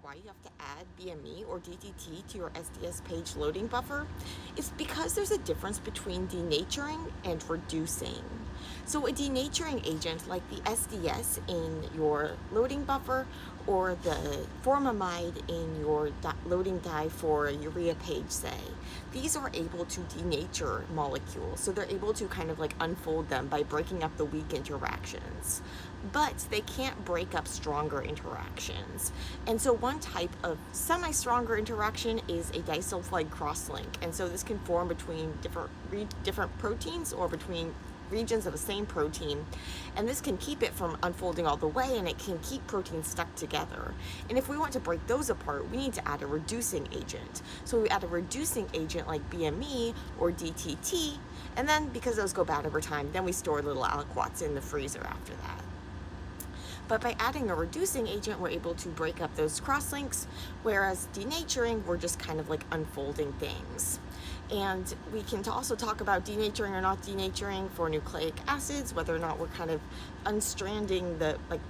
why you have to add BME or DTT to your SDS-PAGE loading buffer is because there's a difference between denaturing and reducing. So a denaturing agent like the SDS in your loading buffer or the formamide in your loading dye for a urea page, say, these are able to denature molecules. So they're able to kind of like unfold them by breaking up the weak interactions. But they can't break up stronger interactions. And so one type of semi-stronger interaction is a disulfide crosslink. And so this can form between different proteins or between regions of the same protein, and this can keep it from unfolding all the way, and it can keep proteins stuck together. And if we want to break those apart, we need to add a reducing agent. So we add a reducing agent like BME or DTT, and then because those go bad over time, then we store little aliquots in the freezer after that. But by adding a reducing agent, we're able to break up those crosslinks, whereas denaturing, we're just kind of like unfolding things. And we can also talk about denaturing or not denaturing for nucleic acids, whether or not we're kind of unstranding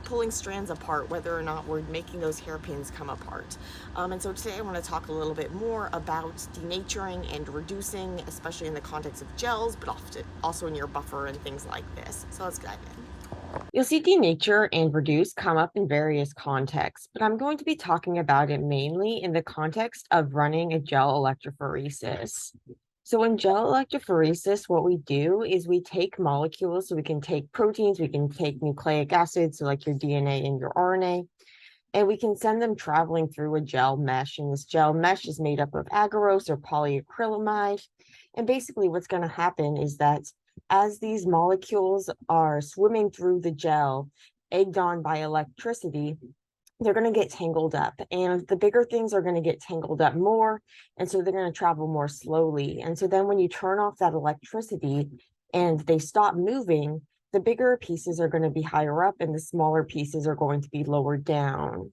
pulling strands apart, whether or not we're making those hairpins come apart. And so today I want to talk a little bit more about denaturing and reducing, especially in the context of gels, but often also in your buffer and things like this. So let's dive in. You'll see denature and reduce come up in various contexts, but I'm going to be talking about it mainly in the context of running a gel electrophoresis. So in gel electrophoresis, what we do is we take molecules, so we can take proteins, we can take nucleic acids, so like your DNA and your RNA, and we can send them traveling through a gel mesh. And this gel mesh is made up of agarose or polyacrylamide. And basically what's going to happen is that as these molecules are swimming through the gel, egged on by electricity, they're going to get tangled up. And the bigger things are going to get tangled up more. And so they're going to travel more slowly. And so then when you turn off that electricity and they stop moving, the bigger pieces are going to be higher up and the smaller pieces are going to be lower down.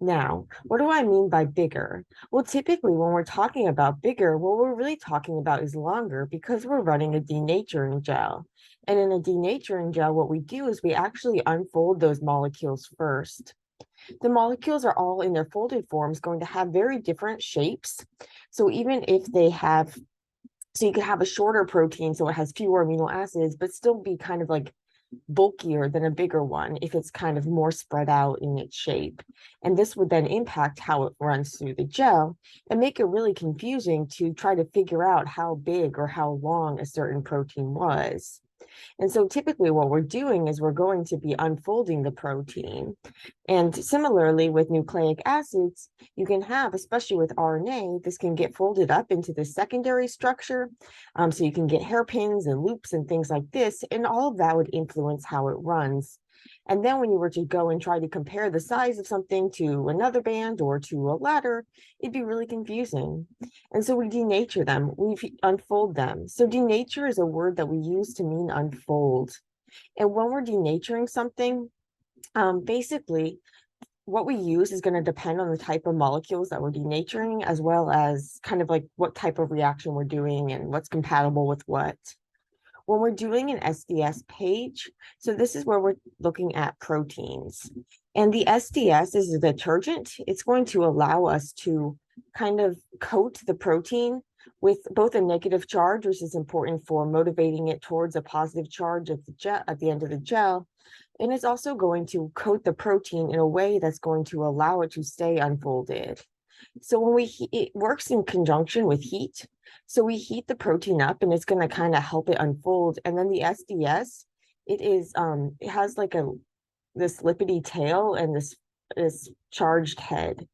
Now, what do I mean by bigger? Well, typically when we're talking about bigger, what we're really talking about is longer because we're running a denaturing gel. And in a denaturing gel, what we do is we actually unfold those molecules first. The molecules are all in their folded forms going to have very different shapes. So even if they have, so you could have a shorter protein, so it has fewer amino acids, but still be kind of like bulkier than a bigger one if it's kind of more spread out in its shape. And this would then impact how it runs through the gel and make it really confusing to try to figure out how big or how long a certain protein was. And so typically what we're doing is we're going to be unfolding the protein. And similarly with nucleic acids, you can have, especially with RNA, this can get folded up into the secondary structure. So you can get hairpins and loops and things like this, and all of that would influence how it runs. And then when you were to go and try to compare the size of something to another band or to a ladder, it'd be really confusing. And so we denature them, we unfold them. So denature is a word that we use to mean unfold. And when we're denaturing something, basically what we use is going to depend on the type of molecules that we're denaturing, as well as kind of like what type of reaction we're doing and what's compatible with what. When we're doing an SDS-PAGE, so this is where we're looking at proteins. And the SDS is a detergent. It's going to allow us to kind of coat the protein with both a negative charge, which is important for motivating it towards a positive charge at the end of the gel. And it's also going to coat the protein in a way that's going to allow it to stay unfolded. So when it works in conjunction with heat. So we heat the protein up and it's going to kind of help it unfold. And then the SDS, it has like this lipidy tail and this charged head.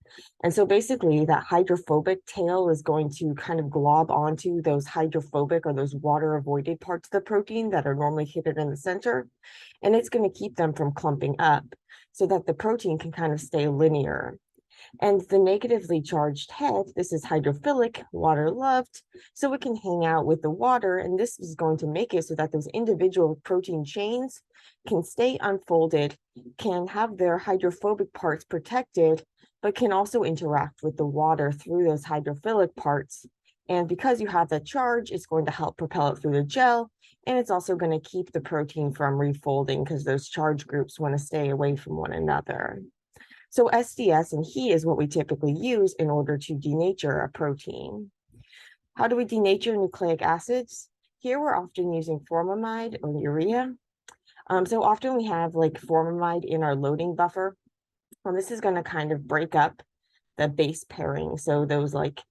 And so basically that hydrophobic tail is going to kind of glob onto those hydrophobic or those water avoided parts of the protein that are normally hidden in the center. And it's going to keep them from clumping up so that the protein can kind of stay linear. And the negatively charged head, this is hydrophilic, water loved, so it can hang out with the water. And this is going to make it so that those individual protein chains can stay unfolded, can have their hydrophobic parts protected, but can also interact with the water through those hydrophilic parts. And because you have that charge, it's going to help propel it through the gel. And it's also going to keep the protein from refolding because those charge groups want to stay away from one another. So SDS and heat is what we typically use in order to denature a protein. How do we denature nucleic acids? Here we're often using formamide or urea. So often we have like formamide in our loading buffer. This is going to kind of break up the base pairing. So those like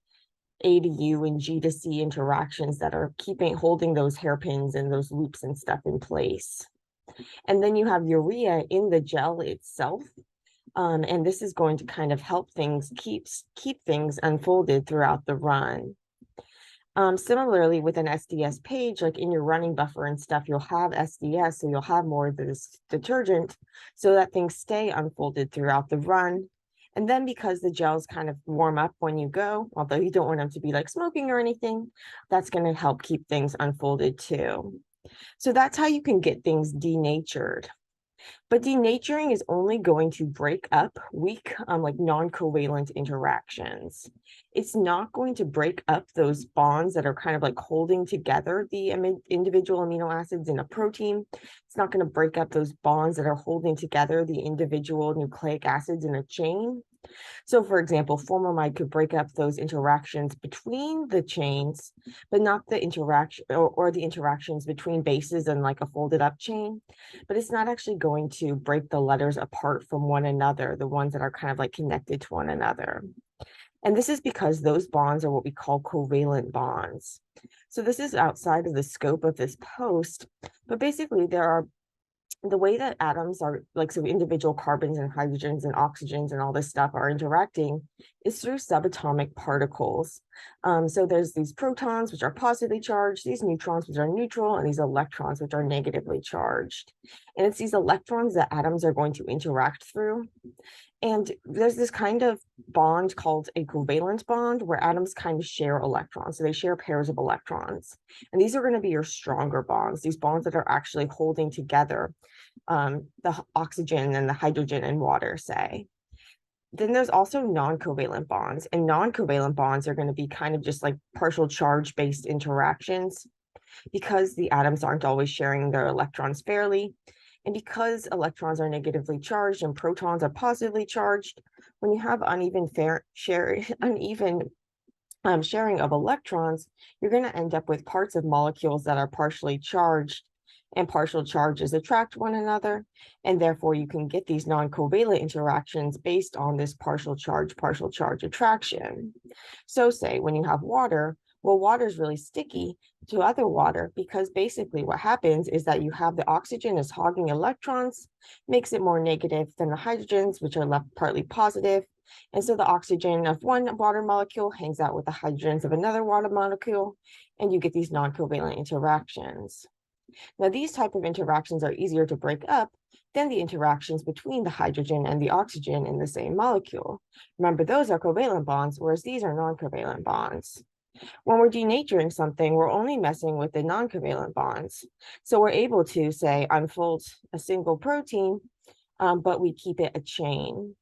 A to U and G to C interactions that are holding those hairpins and those loops and stuff in place. And then you have urea in the gel itself. And this is going to kind of help things keep things unfolded throughout the run. Similarly, with an SDS-PAGE, like in your running buffer and stuff, you'll have SDS, so you'll have more of this detergent so that things stay unfolded throughout the run. And then because the gels kind of warm up when you go, although you don't want them to be like smoking or anything, that's going to help keep things unfolded too. So that's how you can get things denatured. But denaturing is only going to break up weak, like non-covalent interactions. It's not going to break up those bonds that are kind of like holding together the individual amino acids in a protein. It's not going to break up those bonds that are holding together the individual nucleic acids in a chain. So for example, formamide could break up those interactions between the chains, but not the interaction or the interactions between bases and like a folded up chain. But it's not actually going to break the letters apart from one another, the ones that are kind of like connected to one another. And this is because those bonds are what we call covalent bonds. So this is outside of the scope of this post, but basically the way that atoms are like, so individual carbons and hydrogens and oxygens and all this stuff are interacting is through subatomic particles. So there's these protons, which are positively charged, these neutrons, which are neutral, and these electrons, which are negatively charged. And it's these electrons that atoms are going to interact through. And there's this kind of bond called a covalent bond where atoms kind of share electrons. So they share pairs of electrons. And these are going to be your stronger bonds, these bonds that are actually holding together the oxygen and the hydrogen and water, say. Then there's also non-covalent bonds. And non-covalent bonds are going to be kind of just like partial charge-based interactions because the atoms aren't always sharing their electrons fairly. And because electrons are negatively charged and protons are positively charged, when you have uneven sharing of electrons, you're going to end up with parts of molecules that are partially charged, and partial charges attract one another. And therefore, you can get these non-covalent interactions based on this partial charge attraction. So say when you have water, well, water is really sticky to other water because basically what happens is that you have the oxygen is hogging electrons, makes it more negative than the hydrogens, which are left partly positive. And so the oxygen of one water molecule hangs out with the hydrogens of another water molecule, and you get these non-covalent interactions. Now, these type of interactions are easier to break up than the interactions between the hydrogen and the oxygen in the same molecule. Remember, those are covalent bonds, whereas these are non-covalent bonds. When we're denaturing something, we're only messing with the non-covalent bonds. So we're able to, say, unfold a single protein, but we keep it a chain.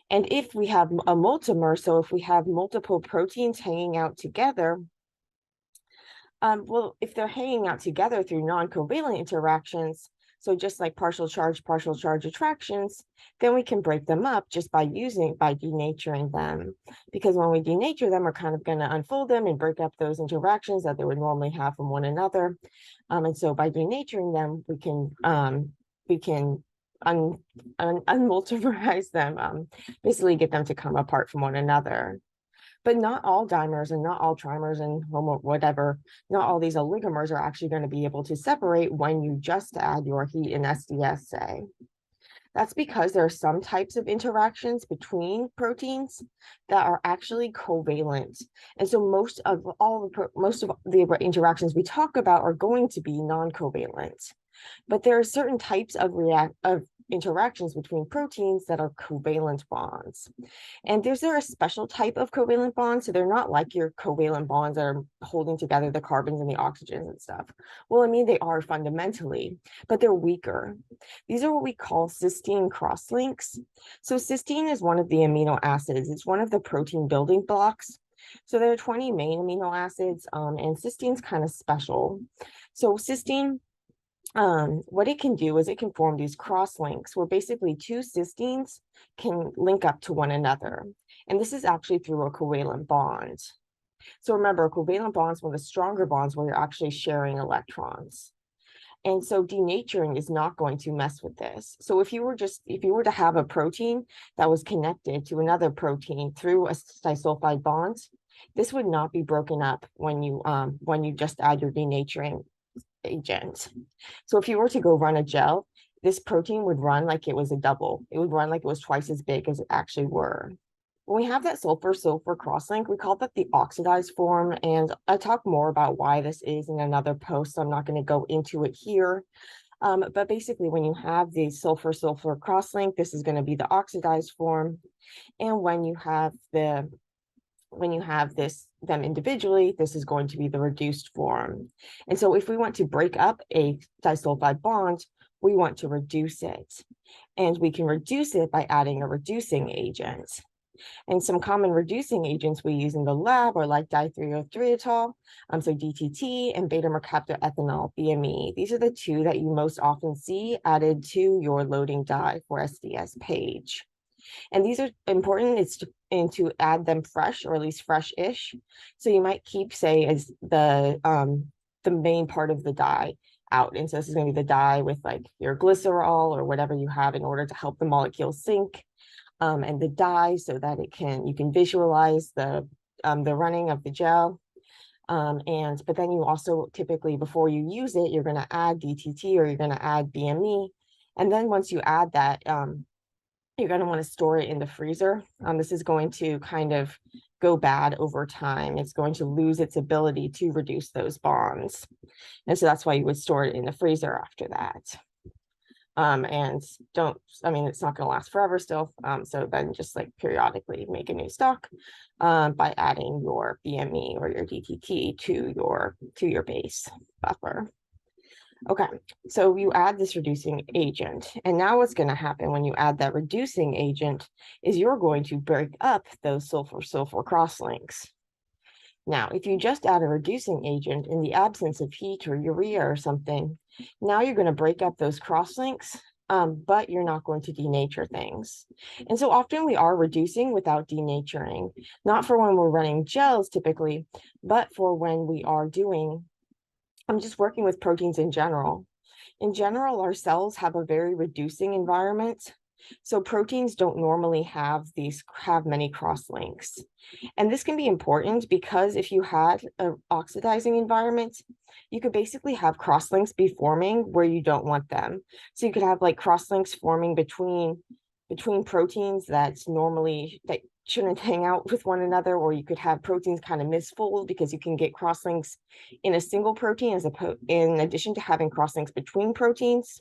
And if we have a multimer, so if we have multiple proteins hanging out together, well, if they're hanging out together through non-covalent interactions, so just like partial charge attractions, then we can break them up just by denaturing them. Because when we denature them, we're kind of going to unfold them and break up those interactions that they would normally have from one another. And so by denaturing them, we can unmultiverize them, basically get them to come apart from one another. But not all dimers and not all trimers and whatever, not all these oligomers are actually going to be able to separate when you just add your heat and SDS, say. That's because there are some types of interactions between proteins that are actually covalent. And so most of the interactions we talk about are going to be non-covalent. But there are certain types of interactions between proteins that are covalent bonds. And there's a special type of covalent bonds. So they're not like your covalent bonds that are holding together the carbons and the oxygens and stuff. Well, I mean, they are fundamentally, but they're weaker. These are what we call cysteine crosslinks. So cysteine is one of the amino acids. It's one of the protein building blocks. So there are 20 main amino acids, and cysteine's kind of special. So cysteine what it can do is it can form these crosslinks where basically two cysteines can link up to one another. And this is actually through a covalent bond. So remember, a covalent bond is one of the stronger bonds where you're actually sharing electrons. And so denaturing is not going to mess with this. So if you were to have a protein that was connected to another protein through a disulfide bond, this would not be broken up when you just add your denaturing agent. So if you were to go run a gel, this protein would run like it was a double. It would run like it was twice as big as it actually were. When we have that sulfur-sulfur crosslink, we call that the oxidized form. And I talk more about why this is in another post, so I'm not going to go into it here. But basically, when you have the sulfur-sulfur crosslink, this is going to be the oxidized form. And when you have them individually, this is going to be the reduced form. And so if we want to break up a disulfide bond, we want to reduce it. And we can reduce it by adding a reducing agent. And some common reducing agents we use in the lab are like di-303etol, so DTT, and beta-mercaptoethanol, BME. These are the two that you most often see added to your loading dye for SDS-PAGE. And these are important. It's to add them fresh, or at least fresh-ish. So you might keep, say, as the main part of the dye out. And so this is going to be the dye with like your glycerol or whatever you have in order to help the molecules sync. And the dye so that you can visualize the running of the gel. But then you also typically, before you use it, you're going to add DTT or you're going to add BME. And then once you add that, you're going to want to store it in the freezer. This is going to kind of go bad over time. It's going to lose its ability to reduce those bonds. And so that's why you would store it in the freezer after that. It's not going to last forever still. So then just like periodically make a new stock by adding your BME or your DTT to your base buffer. Okay, so you add this reducing agent, and now what's going to happen when you add that reducing agent is you're going to break up those sulfur-sulfur crosslinks. Now, if you just add a reducing agent in the absence of heat or urea or something, now you're going to break up those crosslinks, but you're not going to denature things. And so often we are reducing without denaturing, not for when we're running gels typically, but for when we are I'm just working with proteins in general. In general, our cells have a very reducing environment. So proteins don't normally have many crosslinks. And this can be important because if you had an oxidizing environment, you could basically have crosslinks be forming where you don't want them. So you could have like crosslinks forming between proteins that shouldn't hang out with one another, or you could have proteins kind of misfold because you can get crosslinks in a single protein in addition to having crosslinks between proteins.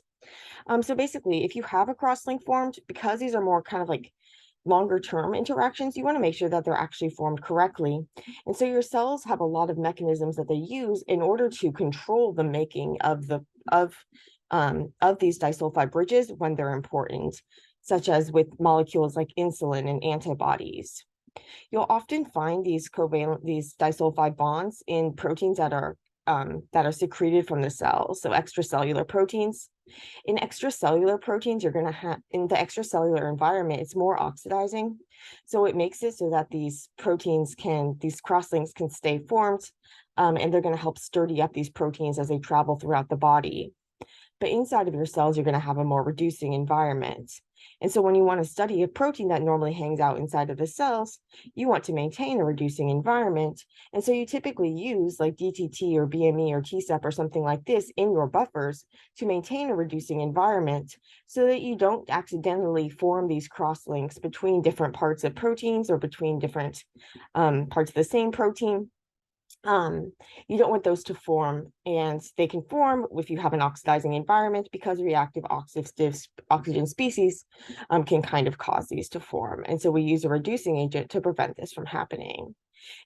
So basically, if you have a crosslink formed, because these are more kind of like longer term interactions, you want to make sure that they're actually formed correctly. And so your cells have a lot of mechanisms that they use in order to control the making of these disulfide bridges when they're important, such as with molecules like insulin and antibodies. You'll often find these disulfide bonds in proteins that are secreted from the cells, so extracellular proteins. In extracellular proteins, you're going to have, in the extracellular environment, it's more oxidizing. So it makes it so that these crosslinks can stay formed, and they're going to help sturdy up these proteins as they travel throughout the body. But inside of your cells, you're going to have a more reducing environment. And so when you want to study a protein that normally hangs out inside of the cells, you want to maintain a reducing environment. And so you typically use like DTT or BME or TSEP or something like this in your buffers to maintain a reducing environment so that you don't accidentally form these crosslinks between different parts of proteins or between different parts of the same protein. You don't want those to form, and they can form if you have an oxidizing environment because reactive oxygen species can kind of cause these to form. And so we use a reducing agent to prevent this from happening.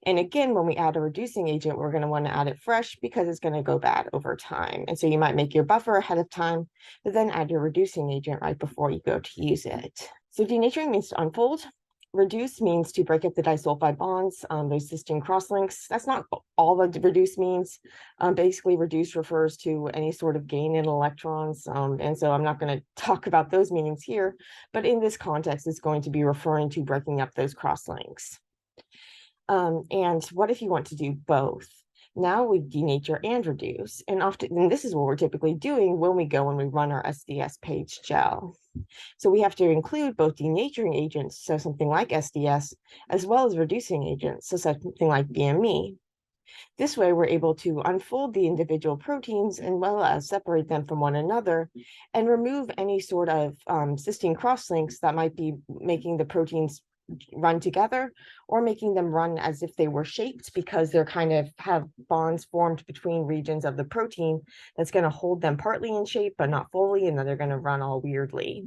And again, when we add a reducing agent, we're going to want to add it fresh because it's going to go bad over time. And so you might make your buffer ahead of time, but then add your reducing agent right before you go to use it. So denaturing means to unfold. Reduce means to break up the disulfide bonds, those cysteine crosslinks. That's not all that reduce means. Basically, reduce refers to any sort of gain in electrons. And so I'm not going to talk about those meanings here, but in this context, it's going to be referring to breaking up those crosslinks. And what if you want to do both? Now we denature and reduce, and this is what we're typically doing when we go and we run our SDS-PAGE gel. So we have to include both denaturing agents, so something like SDS, as well as reducing agents, so something like BME. This way, we're able to unfold the individual proteins as well as separate them from one another and remove any sort of cysteine crosslinks that might be making the proteins run together or making them run as if they were shaped, because they're kind of have bonds formed between regions of the protein that's going to hold them partly in shape but not fully, and then they're going to run all weirdly.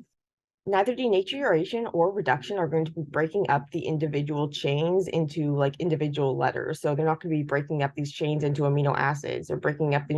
Neither denaturation or reduction are going to be breaking up the individual chains into like individual letters. So they're not going to be breaking up these chains into amino acids or breaking up the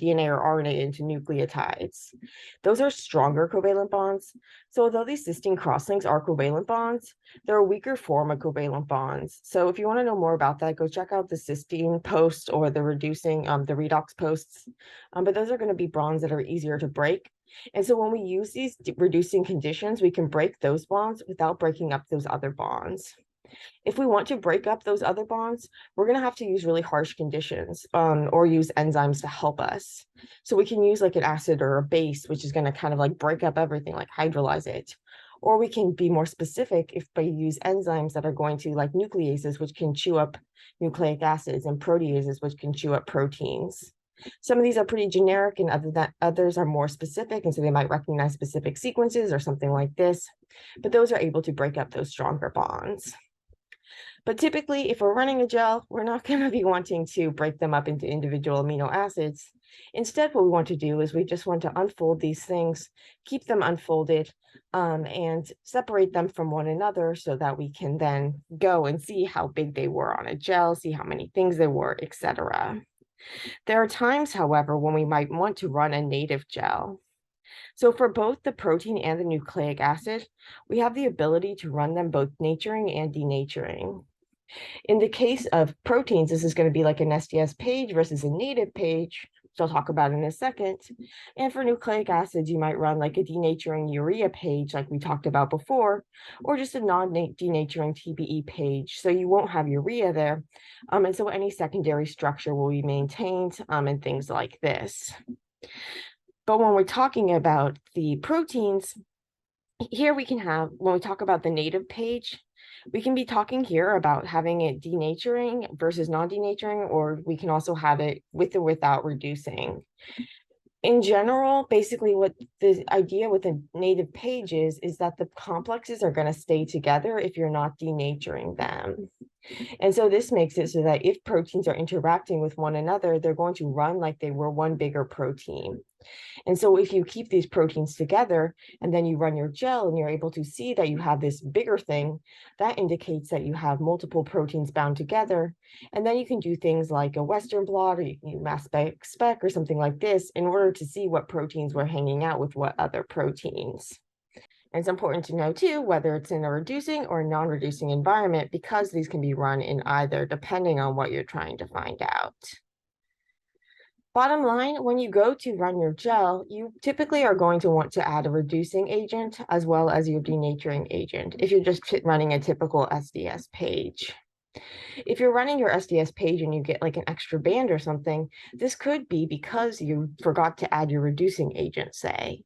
DNA or RNA into nucleotides. Those are stronger covalent bonds. So although these cysteine crosslinks are covalent bonds, they're a weaker form of covalent bonds. So if you want to know more about that, go check out the cysteine post or the reducing, the redox posts. But those are going to be bonds that are easier to break. And so when we use these reducing conditions, we can break those bonds without breaking up those other bonds. If we want to break up those other bonds, we're going to have to use really harsh conditions or use enzymes to help us. So we can use like an acid or a base, which is going to kind of like break up everything, like hydrolyze it. Or we can be more specific if we use enzymes that are going to, like nucleases, which can chew up nucleic acids, and proteases, which can chew up proteins. Some of these are pretty generic and others are more specific, and so they might recognize specific sequences or something like this, but those are able to break up those stronger bonds. But typically, if we're running a gel, we're not going to be wanting to break them up into individual amino acids. Instead, what we want to do is we just want to unfold these things, keep them unfolded, and separate them from one another so that we can then go and see how big they were on a gel, see how many things there were, etc. There are times, however, when we might want to run a native gel. So for both the protein and the nucleic acid, we have the ability to run them both naturing and denaturing. In the case of proteins, this is going to be like an SDS-PAGE versus a native page, which I'll talk about in a second. And for nucleic acids, you might run like a denaturing urea page, like we talked about before, or just a non-denaturing TBE page. So you won't have urea there. And so any secondary structure will be maintained and things like this. But when we're talking about the proteins, here we can have, when we talk about the native page, we can be talking here about having it denaturing versus non-denaturing, or we can also have it with or without reducing. In general, basically what the idea with a native page is that the complexes are going to stay together if you're not denaturing them. And so this makes it so that if proteins are interacting with one another, they're going to run like they were one bigger protein. And so if you keep these proteins together and then you run your gel and you're able to see that you have this bigger thing, that indicates that you have multiple proteins bound together. And then you can do things like a Western blot, or you can use mass spec or something like this in order to see what proteins were hanging out with what other proteins. And it's important to know too, whether it's in a reducing or non-reducing environment, because these can be run in either, depending on what you're trying to find out. Bottom line, when you go to run your gel, you typically are going to want to add a reducing agent as well as your denaturing agent if you're just running a typical SDS-PAGE. If you're running your SDS-PAGE and you get like an extra band or something, this could be because you forgot to add your reducing agent, say.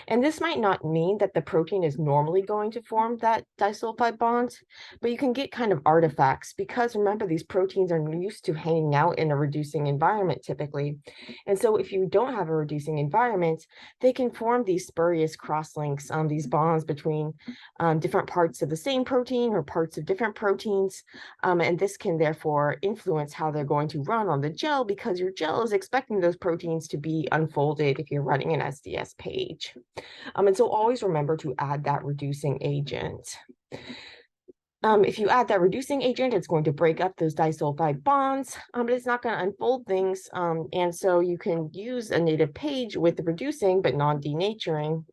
And this might not mean that the protein is normally going to form that disulfide bond, but you can get kind of artifacts because remember, these proteins are used to hanging out in a reducing environment typically. And so if you don't have a reducing environment, they can form these spurious crosslinks, these bonds between different parts of the same protein or parts of different proteins. And this can therefore influence how they're going to run on the gel, because your gel is expecting those proteins to be unfolded if you're running an SDS-PAGE. And so always remember to add that reducing agent. If you add that reducing agent, it's going to break up those disulfide bonds, but it's not going to unfold things. And so you can use a native page with the reducing, but non-denaturing.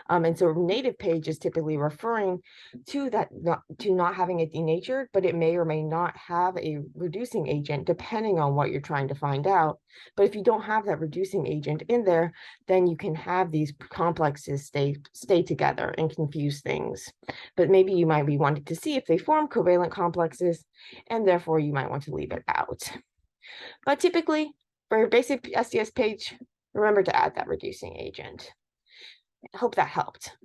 And so native page is typically referring to that, to not having it denatured, but it may or may not have a reducing agent depending on what you're trying to find out. But if you don't have that reducing agent in there, then you can have these complexes stay together and confuse things. But maybe you might be wanting to see if they form covalent complexes, and therefore you might want to leave it out. But typically, for your basic SDS page, remember to add that reducing agent. I hope that helped.